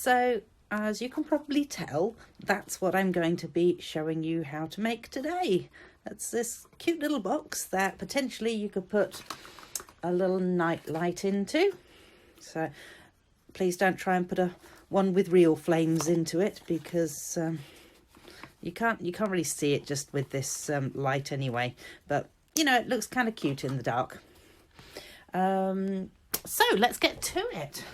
So as you can probably tell, that's what I'm going to be showing you how to make today. That's this cute little box that potentially you could put a little night light into. So please don't try and put one with real flames into it, because you can't really see it just with this light anyway. But you know, it looks kind of cute in the dark. So let's get to it.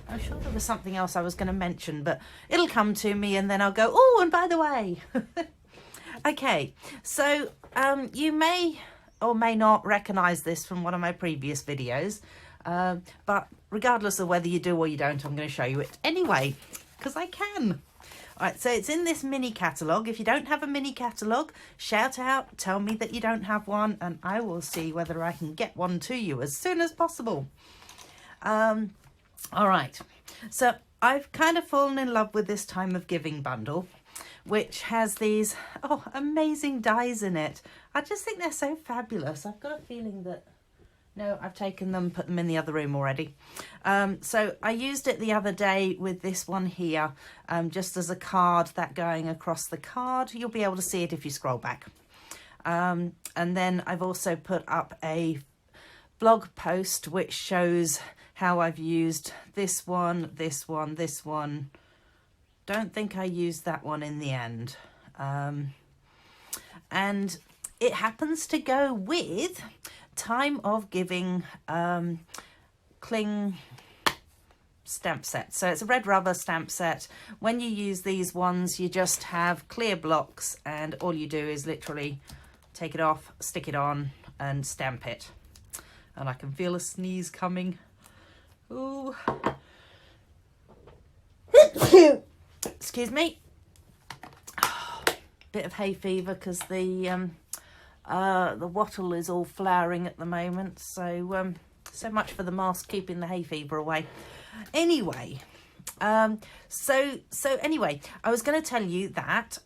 I'm sure there was something else I was going to mention, but it'll come to me and then I'll go, oh, and by the way. Okay, so you may or may not recognise this from one of my previous videos, but regardless of whether you do or you don't, I'm going to show you it anyway, because I can. All right, so it's in this mini catalogue. If you don't have a mini catalogue, shout out, tell me that you don't have one, and I will see whether I can get one to you as soon as possible. All right, so I've kind of fallen in love with this Time of Giving bundle, which has these amazing dies in it. I just think they're so fabulous. I've got a feeling that, no, I've taken them, put them in the other room already. So I used it the other day with this one here, just as a card, that going across the card. You'll be able to see it if you scroll back. And then I've also put up a blog post which shows how I've used this one, this one, this one. Don't think I used that one in the end. And it happens to go with Time of Giving cling stamp set. So it's a red rubber stamp set. When you use these ones, you just have clear blocks, and all you do is literally take it off, stick it on, and stamp it. And I can feel a sneeze coming. Ooh. Excuse me. Bit of hay fever because the wattle is all flowering at the moment. So so much for the mask keeping the hay fever away. Anyway, so anyway, I was going to tell you that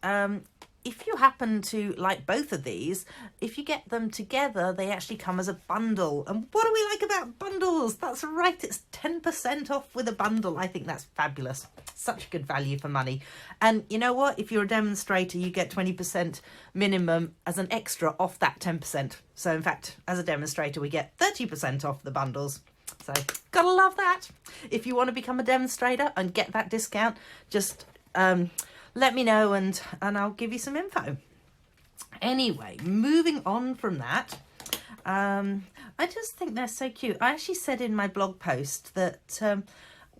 if you happen to like both of these, if you get them together, they actually come as a bundle. And what do we like about bundles? That's right, it's 10% off with a bundle. I think that's fabulous. Such good value for money. And you know what? If you're a demonstrator, you get 20% minimum as an extra off that 10%. So in fact, as a demonstrator, we get 30% off the bundles. So gotta love that. If you want to become a demonstrator and get that discount, just let me know and I'll give you some info. Anyway, moving on from that, I just think they're so cute. I actually said in my blog post that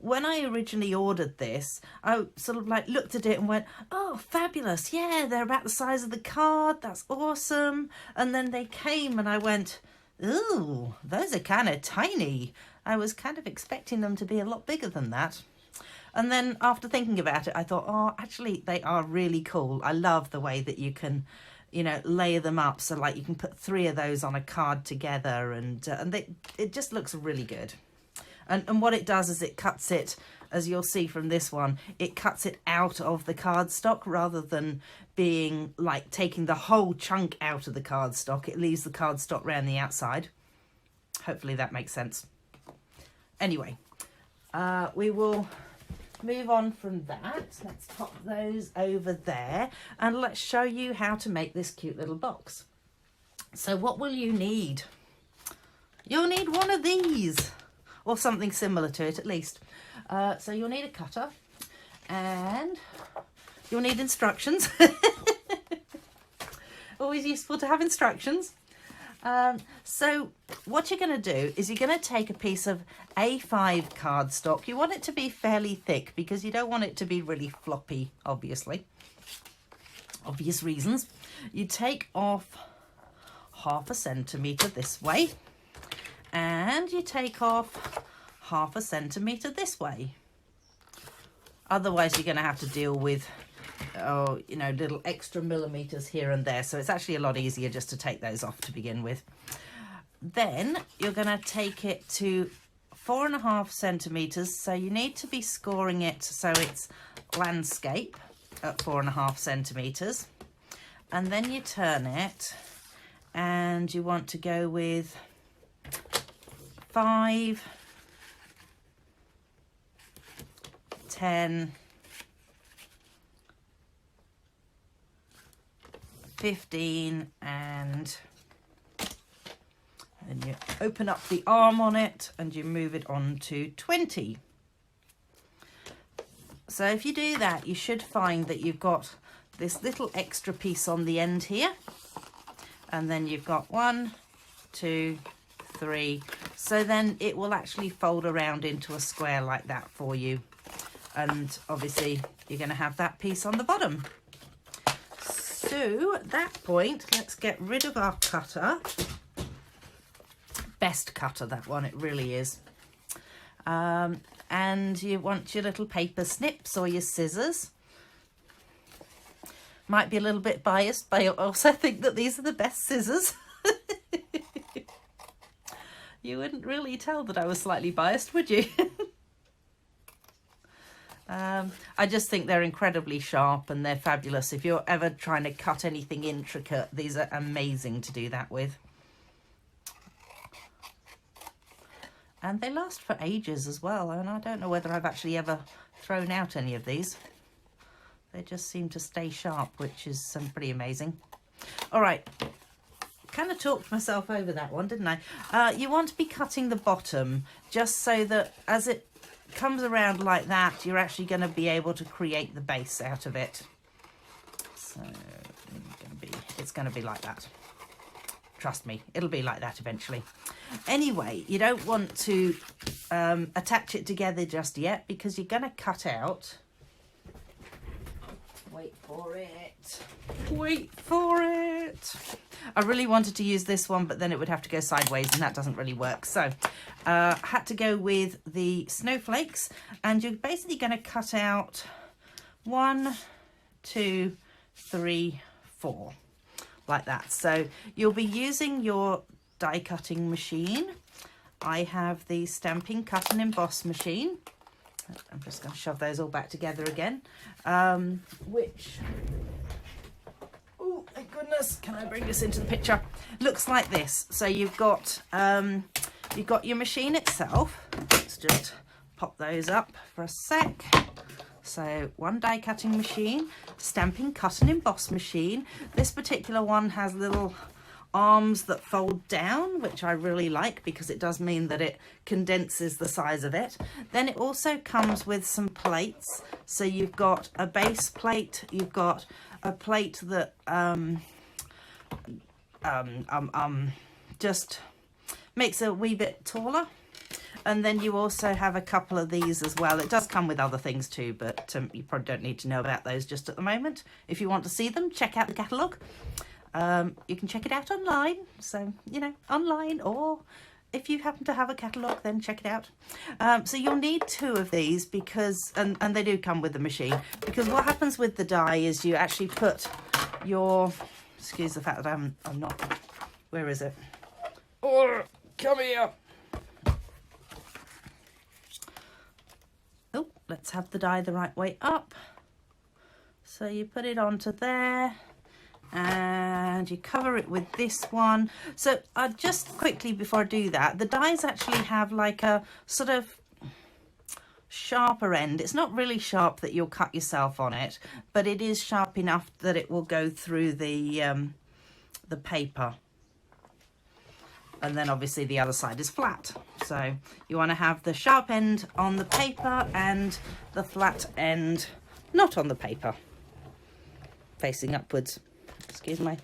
when I originally ordered this, I sort of like looked at it and went, oh, fabulous. Yeah, they're about the size of the card. That's awesome. And then they came and I went, ooh, those are kind of tiny. I was kind of expecting them to be a lot bigger than that. And then after thinking about it, I thought, oh, actually, they are really cool. I love the way that you can, you know, layer them up. So like you can put 3 of those on a card together, and it just looks really good. And what it does is it cuts it, as you'll see from this one, it cuts it out of the cardstock rather than being like taking the whole chunk out of the cardstock. It leaves the cardstock around the outside. Hopefully that makes sense. Anyway, we will move on from that. Let's pop those over there and let's show you how to make this cute little box. So what will you need? You'll need one of these, or something similar to it at least. So you'll need a cutter and you'll need instructions. Always useful to have instructions. So what you're going to do is you're going to take a piece of A5 cardstock. You want it to be fairly thick because you don't want it to be really floppy, obviously. Obvious reasons. You take off 1/2 centimetre this way, and you take off 1/2 centimetre this way. Otherwise you're going to have to deal with you know, little extra millimeters here and there. So it's actually a lot easier just to take those off to begin with. Then you're going to take it to 4.5 centimeters. So you need to be scoring it so it's landscape at 4.5 centimeters. And then you turn it and you want to go with 5 10, 15, and then you open up the arm on it and you move it on to 20. So if you do that, you should find that you've got this little extra piece on the end here, and then you've got 1, 2, 3. So then it will actually fold around into a square like that for you, and obviously you're going to have that piece on the bottom. So at that point, let's get rid of our cutter. Best cutter, that one, it really is. And you want your little paper snips or your scissors. Might be a little bit biased, but I also think that these are the best scissors. You wouldn't really tell that I was slightly biased, would you? I just think they're incredibly sharp and they're fabulous. If you're ever trying to cut anything intricate, these are amazing to do that with. And they last for ages as well, and I don't know whether I've actually ever thrown out any of these. They just seem to stay sharp, which is pretty amazing. All right, kind of talked myself over that one, didn't I? You want to be cutting the bottom just so that as it comes around like that, you're actually going to be able to create the base out of it. So it's going to be like that. Trust me, it'll be like that eventually. Anyway, you don't want to attach it together just yet because you're going to cut out. Wait for it. Wait for it. I really wanted to use this one, but then it would have to go sideways and that doesn't really work. So had to go with the snowflakes, and you're basically going to cut out 1, 2, 3, 4. Like that. So you'll be using your die cutting machine. I have the stamping cut and emboss machine. I'm just going to shove those all back together again, which, oh thank goodness, can I bring this into the picture? Looks like this. So you've got your machine itself. Let's just pop those up for a sec. So one die cutting machine, stamping cut and emboss machine. This particular one has little arms that fold down, which I really like because it does mean that it condenses the size of it. Then it also comes with some plates. So you've got a base plate, you've got a plate that just makes it a wee bit taller. And then you also have a couple of these as well. It does come with other things too, but you probably don't need to know about those just at the moment. If you want to see them, check out the catalogue. You can check it out online. So, you know, online, or if you happen to have a catalogue, then check it out. So you'll need 2 of these because, and they do come with the machine, because what happens with the die is you actually put your, excuse the fact that I'm not, where is it? Oh, come here. Oh, let's have the die the right way up. So you put it onto there and you cover it with this one. So just quickly before I do that, the dies actually have like a sort of sharper end. It's not really sharp that you'll cut yourself on it, but it is sharp enough that it will go through the paper. And then obviously the other side is flat. So you want to have the sharp end on the paper and the flat end not on the paper, facing upwards. Excuse my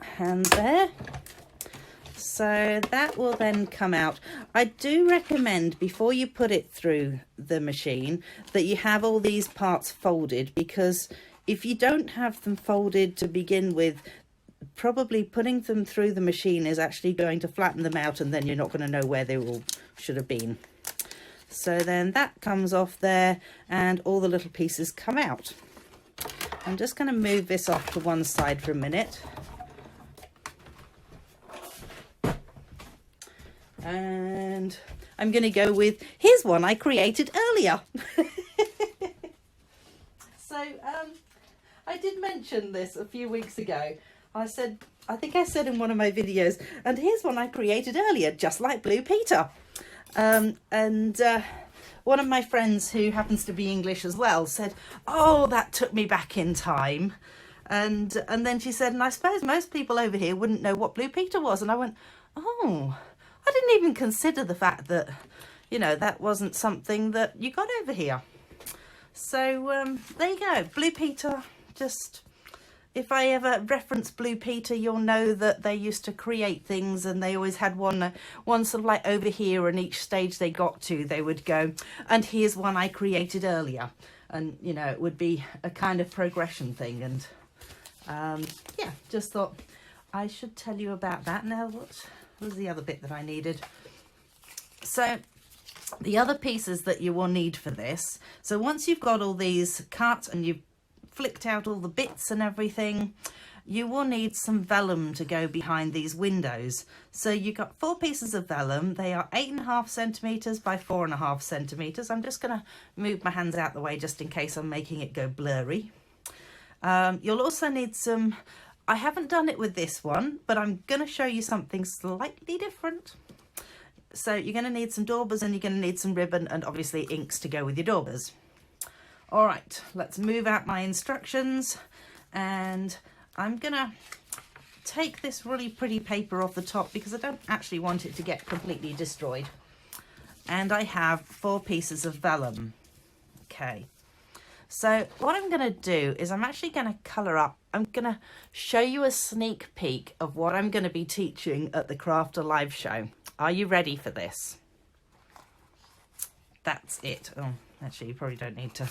hand there. So that will then come out. I do recommend before you put it through the machine that you have all these parts folded, because if you don't have them folded to begin with, probably putting them through the machine is actually going to flatten them out, and then you're not going to know where they all should have been. So then that comes off there and all the little pieces come out. I'm just going to move this off to one side for a minute. And I'm going to go with, here's one I created earlier. So I did mention this a few weeks ago. I think I said in one of my videos, and here's one I created earlier, just like Blue Peter. What one of my friends who happens to be English as well said, oh, that took me back in time. And then she said, and I suppose most people over here wouldn't know what Blue Peter was. And I went, oh, I didn't even consider the fact that, you know, that wasn't something that you got over here. So there you go, Blue Peter. Just, if I ever reference Blue Peter, you'll know that they used to create things, and they always had one sort of like over here, and each stage they got to, they would go, and here's one I created earlier. And, you know, it would be a kind of progression thing. And yeah, just thought I should tell you about that. Now, what was the other bit that I needed? So the other pieces that you will need for this, so once you've got all these cut and you've flicked out all the bits and everything, you will need some vellum to go behind these windows. So you've got 4 pieces of vellum. They are 8.5 centimetres by 4.5 centimetres. I'm just going to move my hands out the way just in case I'm making it go blurry. You'll also need some, I haven't done it with this one, but I'm going to show you something slightly different. So you're going to need some daubers, and you're going to need some ribbon, and obviously inks to go with your daubers. All right, let's move out my instructions, and I'm going to take this really pretty paper off the top because I don't actually want it to get completely destroyed. And I have 4 pieces of vellum. Okay. So what I'm going to do is I'm actually going to colour up. I'm going to show you a sneak peek of what I'm going to be teaching at the Craft Alive show. Are you ready for this? That's it. Oh, actually, you probably don't need to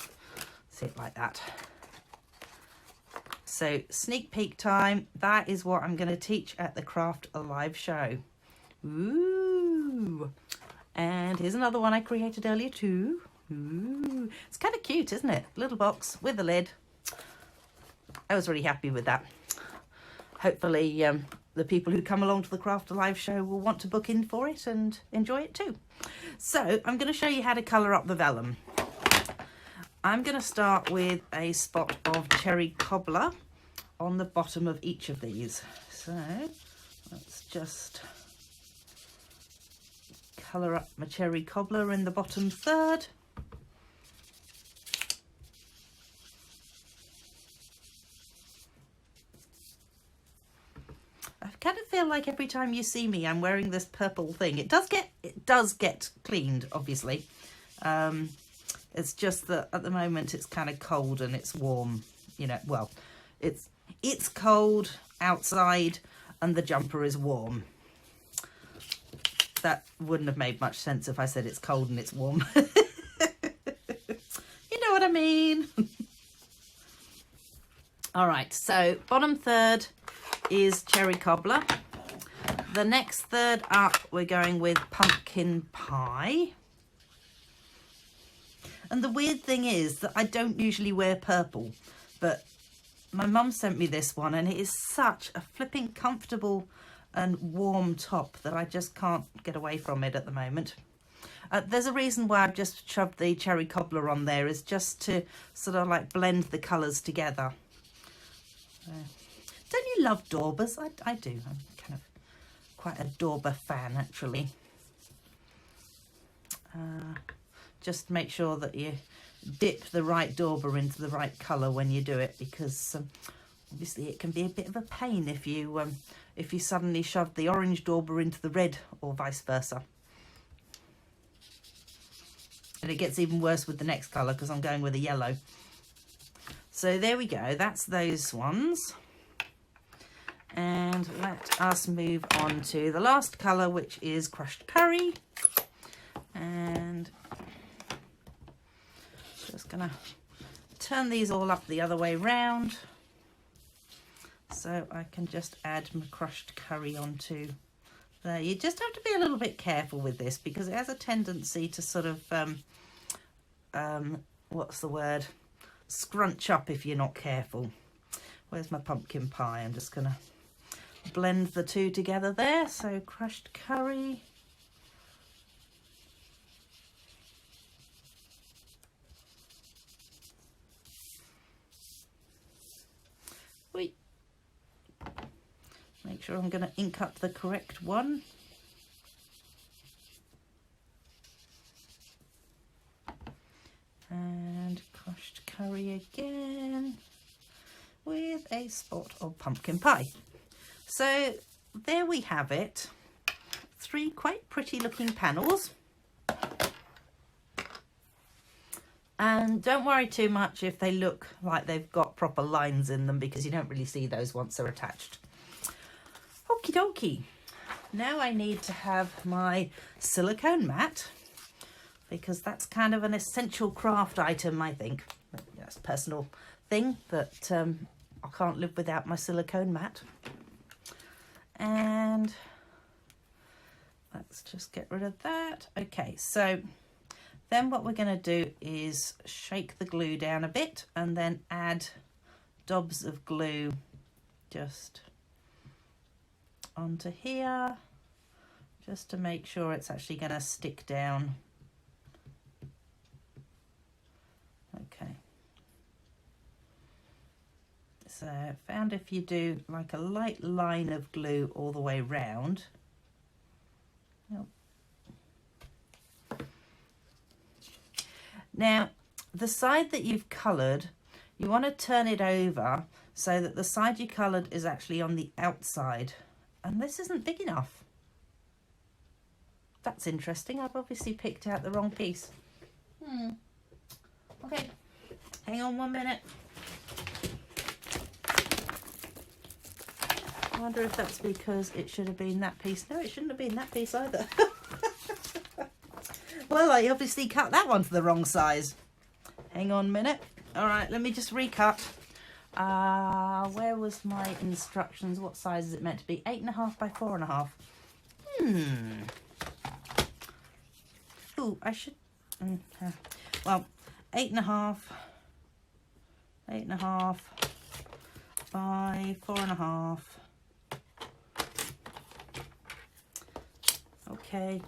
see it like that. So sneak peek time. That is what I'm going to teach at the Craft Alive show. Ooh. And here's another one I created earlier too. Ooh, it's kind of cute, isn't it? Little box with a lid. I was really happy with that. Hopefully the people who come along to the Craft Alive show will want to book in for it and enjoy it too. So I'm going to show you how to colour up the vellum. I'm going to start with a spot of cherry cobbler on the bottom of each of these. So let's just colour up my cherry cobbler in the bottom third. I kind of feel like every time you see me, I'm wearing this purple thing. It does get cleaned, obviously. It's just that at the moment it's kind of cold and it's warm. You know, well, it's cold outside and the jumper is warm. That wouldn't have made much sense if I said it's cold and it's warm. You know what I mean? All right, so bottom third is cherry cobbler. The next third up, we're going with pumpkin pie. And the weird thing is that I don't usually wear purple, but my mum sent me this one, and it is such a flipping comfortable and warm top that I just can't get away from it at the moment. There's a reason why I've just shoved the cherry cobbler on there, is just to sort of like blend the colours together. Don't you love daubers? I do. I'm kind of quite a dauber fan, actually. Just make sure that you dip the right dauber into the right colour when you do it, because obviously it can be a bit of a pain if you suddenly shove the orange dauber into the red or vice versa. And it gets even worse with the next colour because I'm going with a yellow. So there we go, that's those ones. And let us move on to the last colour, which is crushed curry. And just gonna turn these all up the other way round, so I can just add my crushed curry onto there. You just have to be a little bit careful with this because it has a tendency to sort of what's the word, scrunch up if you're not careful. Where's my pumpkin pie? I'm just gonna blend the two together there. So crushed curry, make sure I'm going to ink up the correct one. hurry again with a spot of pumpkin pie. So there we have it. 3 quite pretty looking panels. And don't worry too much if they look like they've got proper lines in them, because you don't really see those once they're attached. Okie dokie. Now I need to have my silicone mat, because that's kind of an essential craft item, I think. That's a personal thing, but I can't live without my silicone mat. And let's just get rid of that. Okay, so then what we're going to do is shake the glue down a bit and then add dobs of glue just onto here, just to make sure it's actually going to stick down. Okay. So I found if you do like a light line of glue all the way round. Nope. Now, the side that you've coloured, you want to turn it over so that the side you coloured is actually on the outside. And this isn't big enough. That's interesting. I've obviously picked out the wrong piece. Okay, hang on 1 minute. I wonder if that's because it should have been that piece. No, it shouldn't have been that piece either. Well, I obviously cut that one to the wrong size. Hang on a minute. All right, let me just recut. Where was my instructions? What size is it meant to be? 8.5 by 4.5. Ooh, I should... well, 8.5 by 4.5. Okay.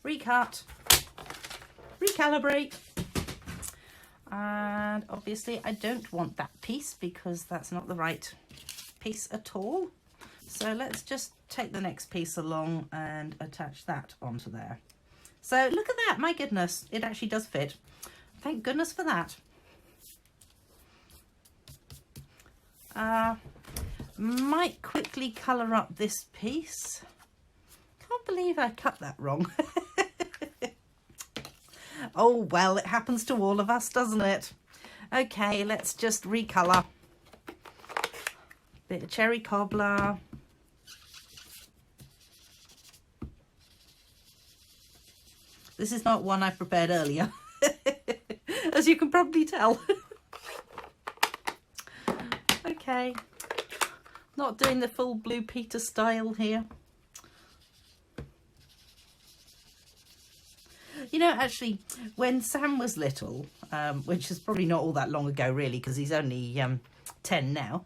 Recut, recalibrate, and obviously I don't want that piece because that's not the right piece at all. So let's just take the next piece along and attach that onto there. So look at that, my goodness, it actually does fit. Thank goodness for that. Might quickly colour up this piece. Can't believe I cut that wrong. Oh, well, it happens to all of us, doesn't it? Okay, let's just recolour. Bit of cherry cobbler. This is not one I prepared earlier, as you can probably tell. Okay, not doing the full Blue Peter style here. You know, actually, when Sam was little, which is probably not all that long ago, really, because he's only 10 now,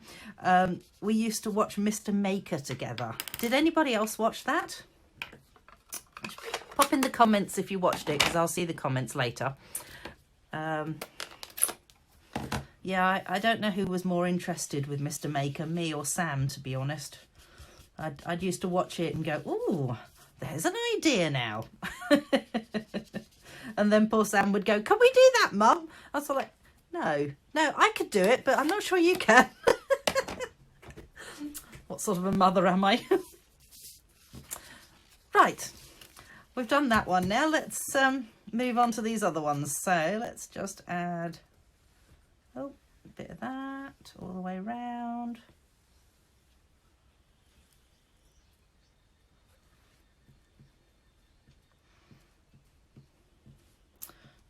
we used to watch Mr. Maker together. Did anybody else watch that? Pop in the comments if you watched it, because I'll see the comments later. Yeah, I don't know who was more interested with Mr. Maker, me or Sam, to be honest. I'd used to watch it and go, ooh, there's an idea now. And then poor Sam would go, can we do that, Mum? I was like, no, I could do it, but I'm not sure you can. What sort of a mother am I? Right, we've done that one now. Let's move on to these other ones. So let's just add a bit of that all the way around.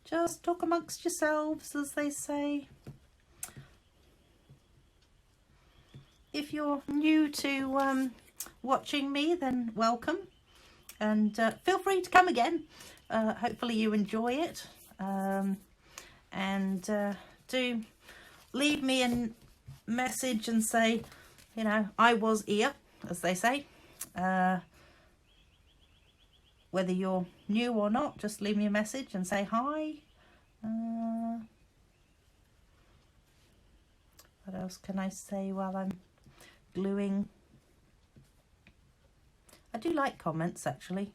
Just talk amongst yourselves, as they say. If you're new to watching me, then welcome. And feel free to come again. Hopefully you enjoy it. And do leave me a message and say, you know, I was here, as they say. Whether you're new or not, just leave me a message and say hi. What else can I say while I'm gluing? I do like comments, actually.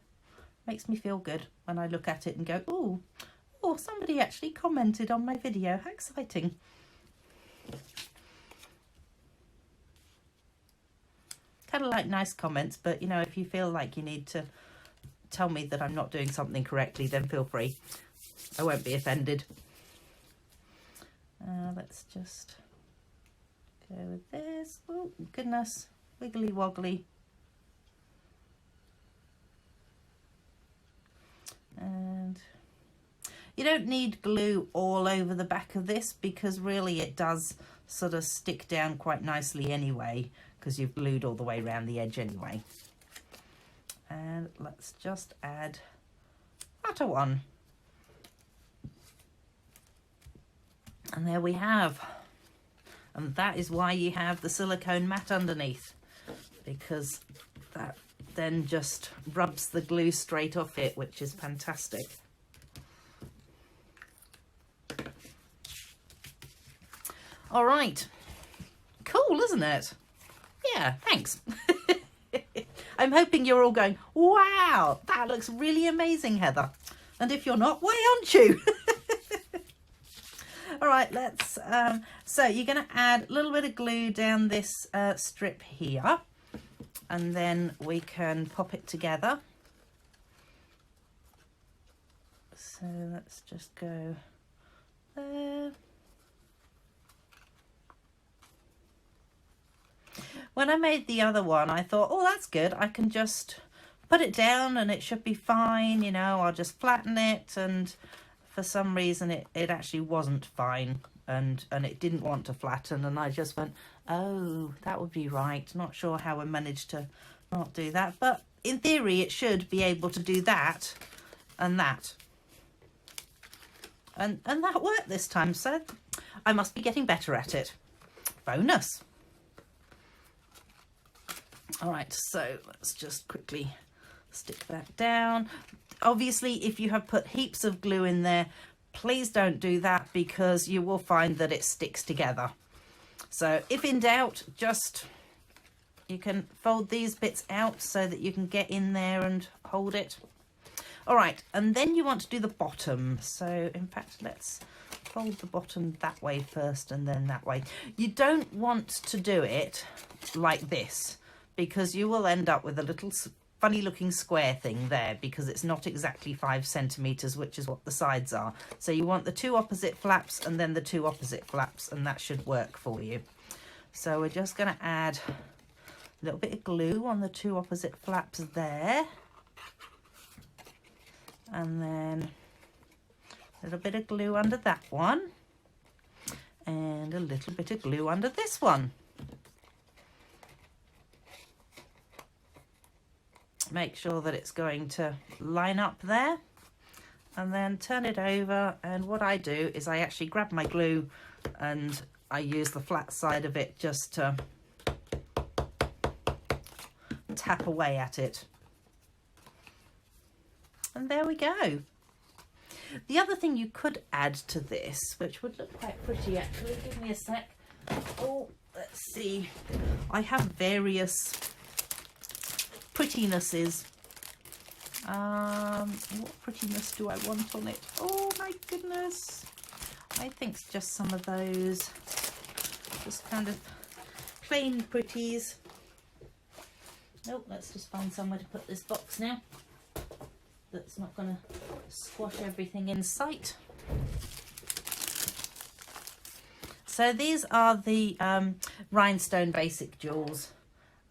Makes me feel good when I look at it and go, ooh, Oh, somebody actually commented on my video. How exciting. Kind of like nice comments, but you know, if you feel like you need to tell me that I'm not doing something correctly, then feel free. I won't be offended. Let's just go with this. Oh, goodness. Wiggly woggly. And you don't need glue all over the back of this, because really it does sort of stick down quite nicely anyway, because you've glued all the way around the edge anyway. And let's just add that one. And there we have. And that is why you have the silicone mat underneath, because that then just rubs the glue straight off it, which is fantastic. All right. Cool, isn't it? Yeah, thanks. I'm hoping you're all going, wow, that looks really amazing, Heather. And if you're not, why aren't you? All right, let's, so you're going to add a little bit of glue down this strip here, and then we can pop it together. So let's just go there. When I made the other one, I thought, oh, that's good. I can just put it down and it should be fine. You know, I'll just flatten it. And for some reason, it actually wasn't fine. And it didn't want to flatten. And I just went, oh, that would be right. Not sure how I managed to not do that. But in theory, it should be able to do that and that. And that worked this time. So I must be getting better at it. Bonus. All right, so let's just quickly stick that down. Obviously, if you have put heaps of glue in there, please don't do that, because you will find that it sticks together. So if in doubt, just, you can fold these bits out so that you can get in there and hold it. All right, and then you want to do the bottom. So in fact, let's fold the bottom that way first and then that way. You don't want to do it like this, because you will end up with a little funny looking square thing there, because it's not exactly 5 centimeters, which is what the sides are. So you want the 2 opposite flaps and then the 2 opposite flaps, and that should work for you. So we're just going to add a little bit of glue on the 2 opposite flaps there. And then a little bit of glue under that one. And a little bit of glue under this one. Make sure that it's going to line up there, and then turn it over. And what I do is I actually grab my glue and I use the flat side of it just to tap away at it. And there we go. The other thing you could add to this, which would look quite pretty actually, give me a sec. Oh, let's see. I have various prettinesses. What prettiness do I want on it? Oh my goodness. I think it's just some of those, just kind of plain pretties. Oh, let's just find somewhere to put this box now. That's not going to squash everything in sight. So these are the rhinestone basic jewels.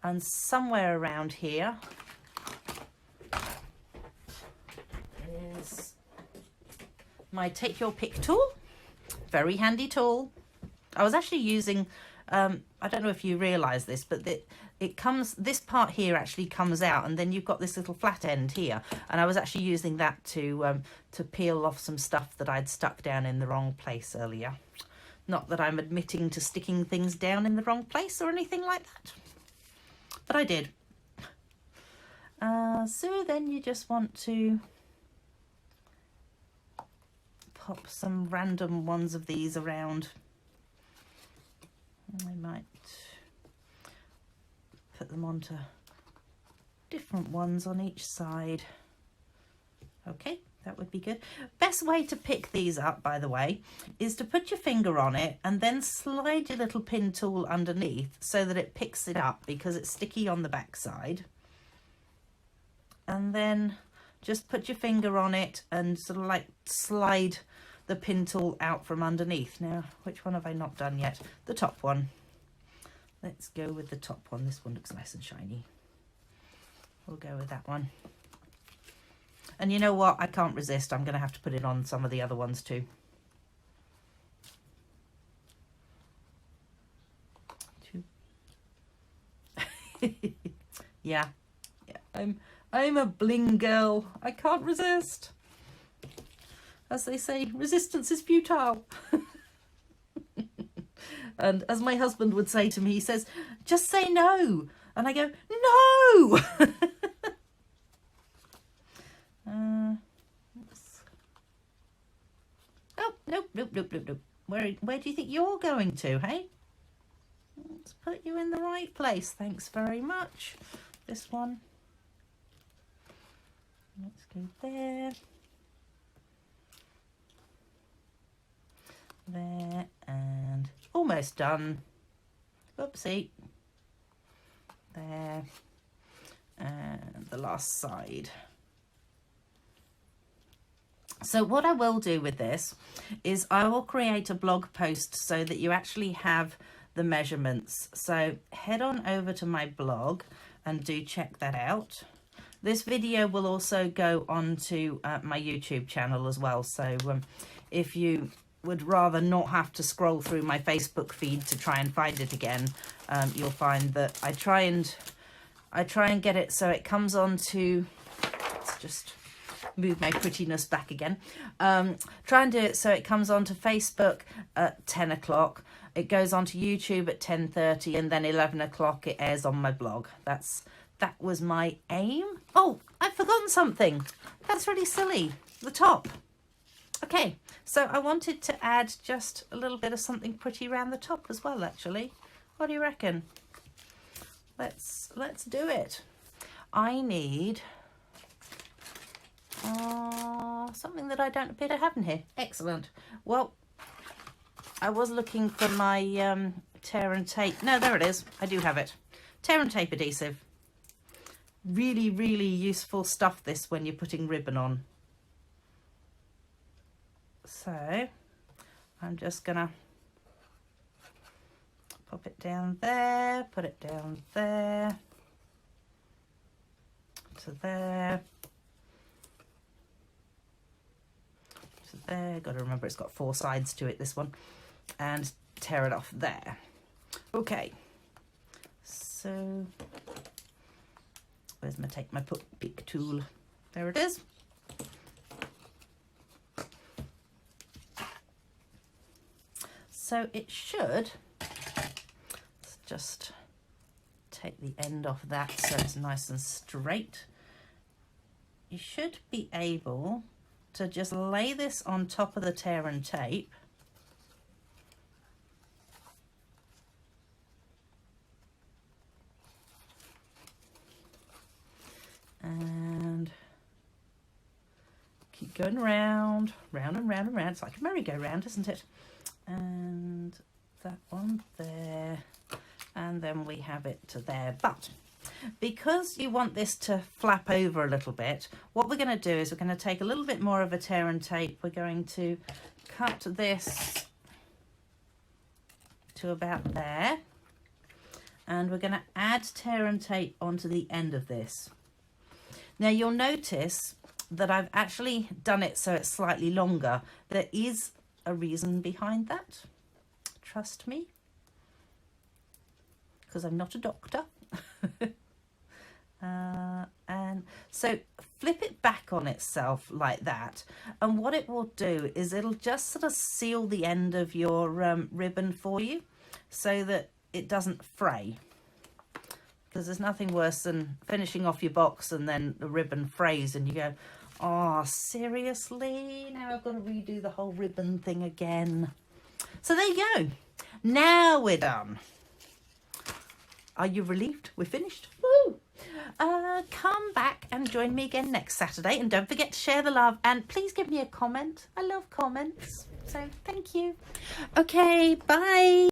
And somewhere around here is my take your pick tool. Very handy tool. I was actually using, I don't know if you realise this, but it comes, this part here actually comes out, and then you've got this little flat end here. And I was actually using that to peel off some stuff that I'd stuck down in the wrong place earlier. Not that I'm admitting to sticking things down in the wrong place or anything like that. But I did. So then you just want to pop some random ones of these around. I might put them onto different ones on each side. Okay, That would be good. Best way to pick these up, by the way, is to put your finger on it and then slide your little pin tool underneath so that it picks it up, because it's sticky on the back side. And then just put your finger on it and sort of like slide the pin tool out from underneath. Now, which one have I not done yet? The top one. Let's go with the top one. This one looks nice and shiny. We'll go with that one. And you know what? I can't resist. I'm going to have to put it on some of the other ones too. Yeah. I'm a bling girl. I can't resist. As they say, resistance is futile. And as my husband would say to me, he says, just say no. And I go, no! Oh, nope. Where do you think you're going to, hey? Let's put you in the right place. Thanks very much. This one. Let's go there. There, and almost done. Oopsie. There. And the last side. So what I will do with this is I will create a blog post so that you actually have the measurements. So head on over to my blog and do check that out. This video will also go onto my YouTube channel as well. So if you would rather not have to scroll through my Facebook feed to try and find it again, you'll find that I try and get it so it comes onto, let's just move my prettiness back again. Try and do it so it comes onto Facebook at 10 o'clock. It goes onto YouTube at 10:30, and then 11 o'clock it airs on my blog. That was my aim. Oh, I've forgotten something. That's really silly. The top. Okay, so I wanted to add just a little bit of something pretty around the top as well, actually. What do you reckon? Let's do it. I need something that I don't appear to have in here. Excellent. Well, I was looking for my tear and tape. No, there it is. I do have it. Tear and tape adhesive. Really, really useful stuff, this, when you're putting ribbon on. So I'm just gonna pop it down there, put it down there, to there, to there. Got to remember it's got 4 sides to it, this one, and tear it off there. Okay, so where's my take my pick tool? There it is. So it should, let's just take the end off that so it's nice and straight. You should be able to just lay this on top of the tear and tape. And keep going round and round and round. It's like a merry-go-round, isn't it? And that one there, and then we have it to there. But because you want this to flap over a little bit, what we're going to do is we're going to take a little bit more of a tear and tape. We're going to cut this to about there, and we're going to add tear and tape onto the end of this. Now you'll notice that I've actually done it so it's slightly longer. There is a reason behind that, trust me, because I'm not a doctor. And so flip it back on itself like that, and what it will do is it'll just sort of seal the end of your ribbon for you so that it doesn't fray, because there's nothing worse than finishing off your box and then the ribbon frays and you go, oh, seriously? Now I've got to redo the whole ribbon thing again. So there you go. Now we're done. Are you relieved? We're finished. Woo! come back and join me again next Saturday, and don't forget to share the love, and please give me a comment. I love comments, so thank you. Okay, bye.